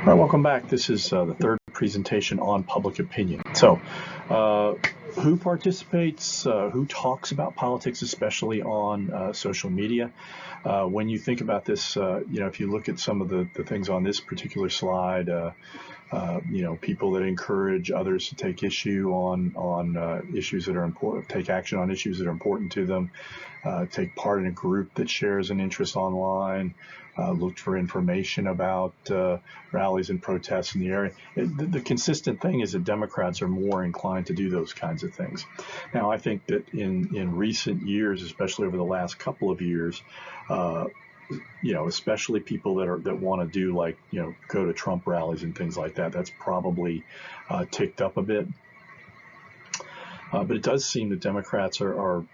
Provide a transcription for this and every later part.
All right, welcome back. This is the third presentation on public opinion. So, who participates, who talks about politics, especially on social media? When you think about this, if you look at some of the things on this particular slide, people that encourage others to take issue on issues that are important, take action on issues that are important to them, take part in a group that shares an interest online, look for information about rallies and protests in the area. The consistent thing is that Democrats are more inclined to do those kinds of things. Now, I think that in recent years, especially over the last couple of years, especially people that want to do go to Trump rallies and things like that, that's probably ticked up a bit. But it does seem that Democrats are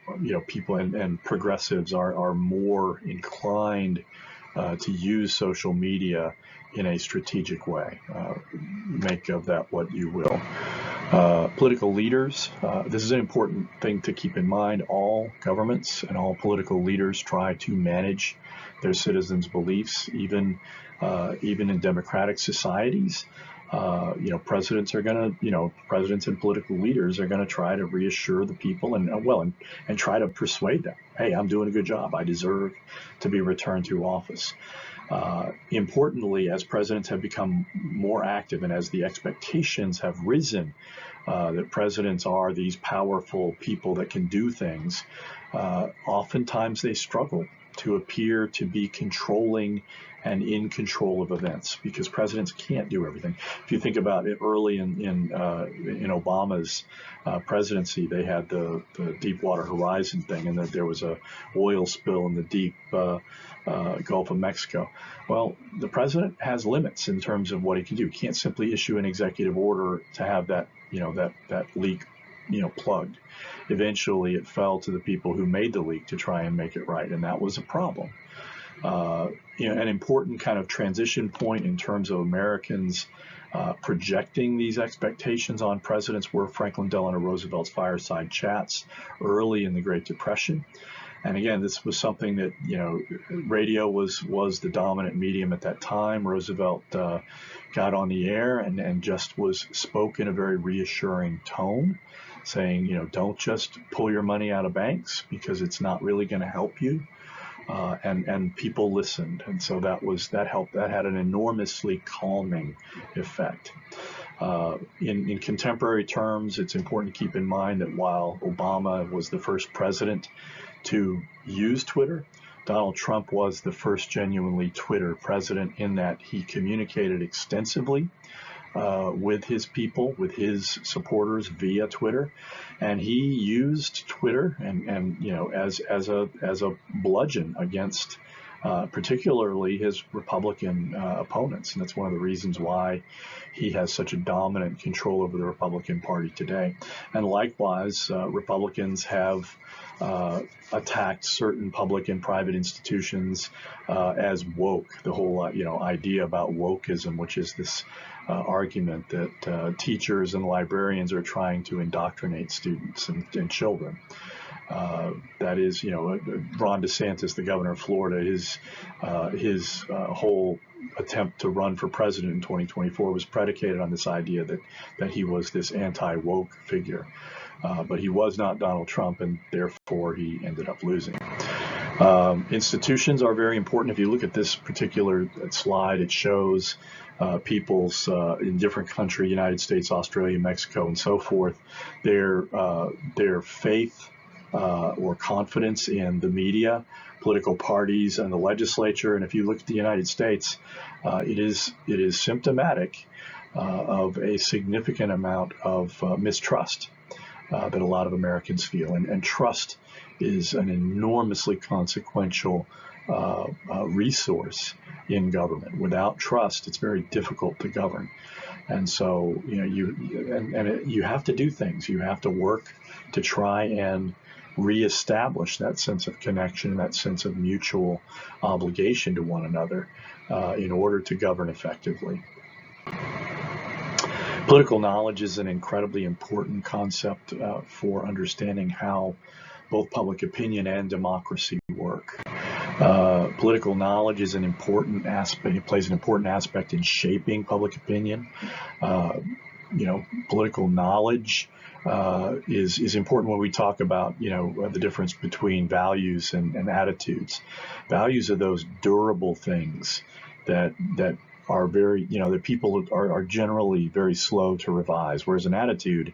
people and progressives are more inclined to use social media in a strategic way. Make of that what you will. Political leaders, this is an important thing to keep in mind. All governments and all political leaders try to manage their citizens' beliefs, even in democratic societies. Presidents and political leaders are going to try to reassure the people and try to persuade them, hey, I'm doing a good job. I deserve to be returned to office. Importantly, as presidents have become more active and as the expectations have risen that presidents are these powerful people that can do things, oftentimes they struggle to appear to be controlling and in control of events, because presidents can't do everything. If you think about it, early in Obama's presidency, they had the Deepwater Horizon thing, and that there was a oil spill in the deep Gulf of Mexico. Well, the president has limits in terms of what he can do. He can't simply issue an executive order to have that leak plugged. Eventually, it fell to the people who made the leak to try and make it right, and that was a problem. An important kind of transition point in terms of Americans projecting these expectations on presidents were Franklin Delano Roosevelt's fireside chats early in the Great Depression. And again, this was something that, radio was the dominant medium at that time. Roosevelt got on the air and just spoke in a very reassuring tone, saying, don't just pull your money out of banks because it's not really going to help you. And people listened, and so that helped. That had an enormously calming effect. In contemporary terms, it's important to keep in mind that while Obama was the first president to use Twitter, Donald Trump was the first genuinely Twitter president, in that he communicated extensively with his people, with his supporters via Twitter, and he used Twitter as a bludgeon against particularly his Republican opponents, and that's one of the reasons why he has such a dominant control over the Republican Party today. And likewise, Republicans have attacked certain public and private institutions as woke. The whole idea about wokeism, which is this argument that teachers and librarians are trying to indoctrinate students and children. That is, Ron DeSantis, the governor of Florida, his whole attempt to run for president in 2024 was predicated on this idea that he was this anti-woke figure. But he was not Donald Trump, and therefore he ended up losing. Institutions are very important. If you look at this particular slide, it shows people's in different countries, United States, Australia, Mexico, and so forth, their faith or confidence in the media, political parties, and the legislature. And if you look at the United States, it is symptomatic of a significant amount of mistrust that a lot of Americans feel. And trust is an enormously consequential resource in government. Without trust, it's very difficult to govern. And so, you have to do things. You have to work to try and reestablish that sense of connection, that sense of mutual obligation to one another in order to govern effectively. Political knowledge is an incredibly important concept for understanding how both public opinion and democracy work. Political knowledge is an important aspect. It plays an important aspect in shaping public opinion. Political knowledge is important when we talk about, the difference between values and attitudes. Values are those durable things that are very, that people are generally very slow to revise, whereas an attitude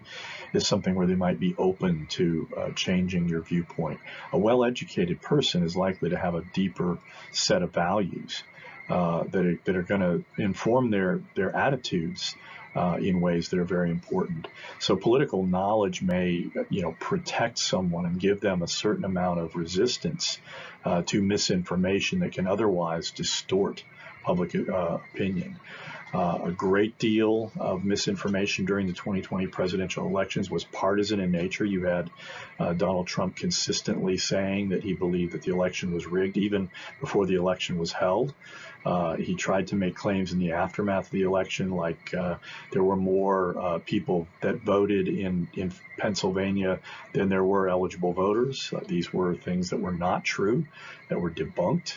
is something where they might be open to changing your viewpoint. A well-educated person is likely to have a deeper set of values that are going to inform their attitudes in ways that are very important. So political knowledge may, protect someone and give them a certain amount of resistance to misinformation that can otherwise distort public opinion. A great deal of misinformation during the 2020 presidential elections was partisan in nature. You had Donald Trump consistently saying that he believed that the election was rigged even before the election was held. He tried to make claims in the aftermath of the election, like there were more people that voted in Pennsylvania than there were eligible voters. These were things that were not true, that were debunked.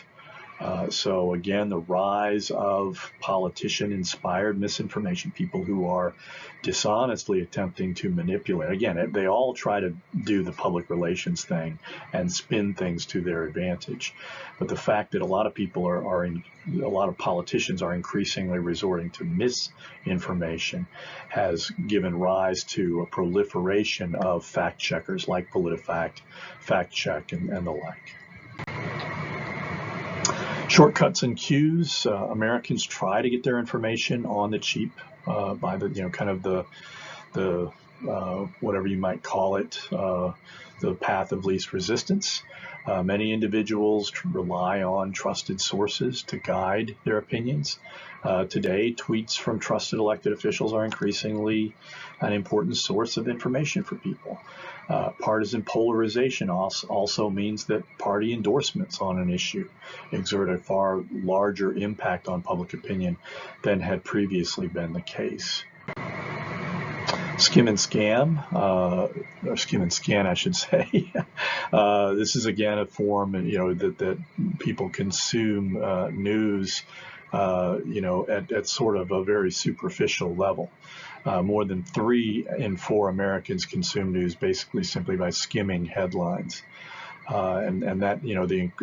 So again, the rise of politician-inspired misinformation, people who are dishonestly attempting to manipulate. Again, they all try to do the public relations thing and spin things to their advantage. But the fact that a lot of people a lot of politicians are increasingly resorting to misinformation has given rise to a proliferation of fact checkers like PolitiFact, Fact Check, and the like. Shortcuts and cues. Americans try to get their information on the cheap by the, kind of the whatever you might call it, the path of least resistance. Many individuals rely on trusted sources to guide their opinions. Today, tweets from trusted elected officials are increasingly an important source of information for people. Partisan polarization also means that party endorsements on an issue exert a far larger impact on public opinion than had previously been the case. Skim and scam, or skim and scan, I should say. This is again a form, that people consume news, at sort of a very superficial level. More than 3 in 4 Americans consume news basically simply by skimming headlines. And that,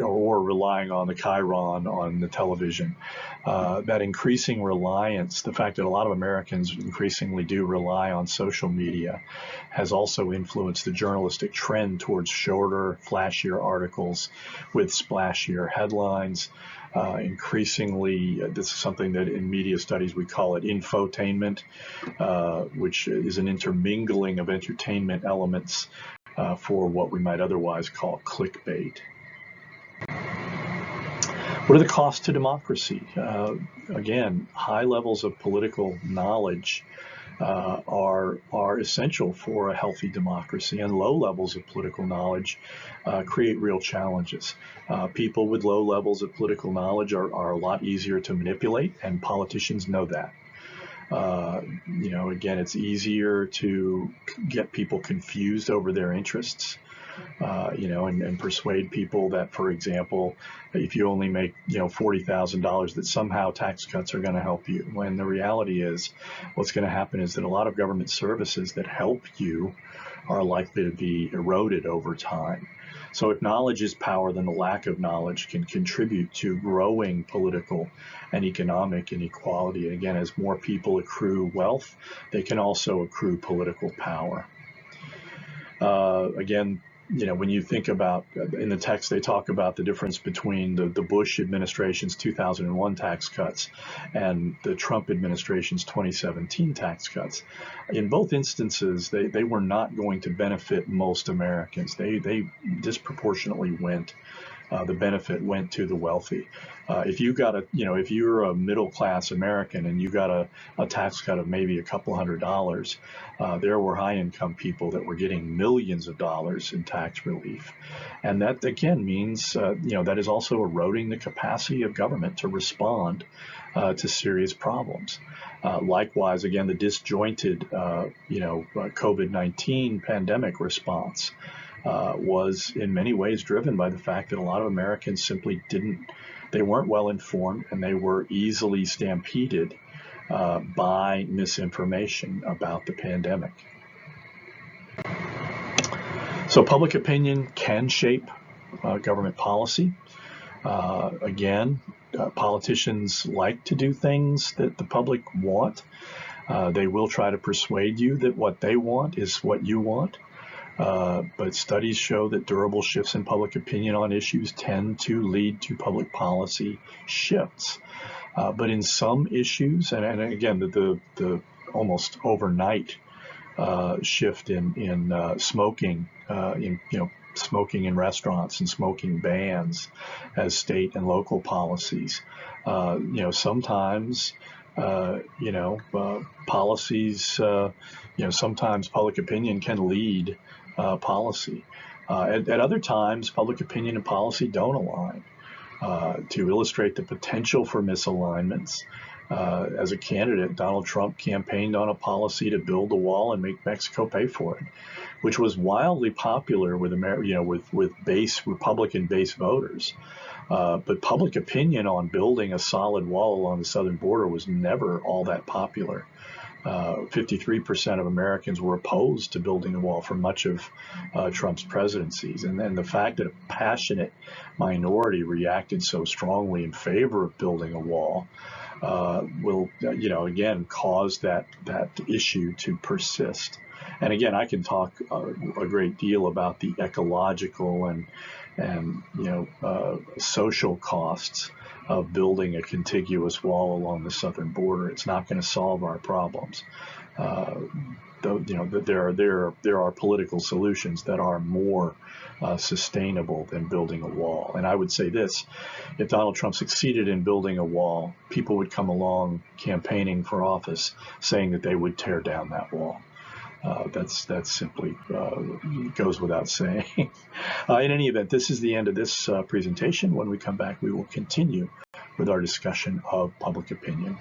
or relying on the chyron on the television. That increasing reliance, the fact that a lot of Americans increasingly do rely on social media, has also influenced the journalistic trend towards shorter, flashier articles with splashier headlines. Increasingly, this is something that in media studies we call it infotainment, which is an intermingling of entertainment elements for what we might otherwise call clickbait. What are the costs to democracy? Again, high levels of political knowledge are essential for a healthy democracy, and low levels of political knowledge create real challenges. People with low levels of political knowledge are a lot easier to manipulate, and politicians know that. Again, it's easier to get people confused over their interests, and persuade people that, for example, if you only make, $40,000, that somehow tax cuts are going to help you. When the reality is, what's going to happen is that a lot of government services that help you are likely to be eroded over time. So if knowledge is power, then the lack of knowledge can contribute to growing political and economic inequality. And again, as more people accrue wealth, they can also accrue political power. Again, when you think about, in the text, they talk about the difference between the Bush administration's 2001 tax cuts and the Trump administration's 2017 tax cuts. In both instances, they were not going to benefit most Americans. They disproportionately went. The benefit went to the wealthy. If you got if you're a middle-class American and you got a tax cut of maybe a couple $100, there were high-income people that were getting millions of dollars in tax relief, and that again means that is also eroding the capacity of government to respond to serious problems. Likewise, again, the disjointed COVID-19 pandemic response was in many ways driven by the fact that a lot of Americans simply they weren't well informed, and they were easily stampeded by misinformation about the pandemic. So public opinion can shape government policy. Again, politicians like to do things that the public want. They will try to persuade you that what they want is what you want. But studies show that durable shifts in public opinion on issues tend to lead to public policy shifts. But in some issues, and again, the almost overnight shift in smoking, smoking in restaurants and smoking bans as state and local policies. Sometimes policies. Sometimes public opinion can lead policy. At other times, public opinion and policy don't align. To illustrate the potential for misalignments, as a candidate, Donald Trump campaigned on a policy to build a wall and make Mexico pay for it, which was wildly popular with Republican base voters. But public opinion on building a solid wall along the southern border was never all that popular. 53% of Americans were opposed to building a wall for much of Trump's presidencies. And then the fact that a passionate minority reacted so strongly in favor of building a wall will, again, cause that issue to persist. And again, I can talk a great deal about the ecological and social costs of building a contiguous wall along the southern border. It's not going to solve our problems. There are political solutions that are more sustainable than building a wall. And I would say this: if Donald Trump succeeded in building a wall, people would come along campaigning for office saying that they would tear down that wall. That's simply goes without saying. In any event, this is the end of this presentation. When we come back, we will continue with our discussion of public opinion.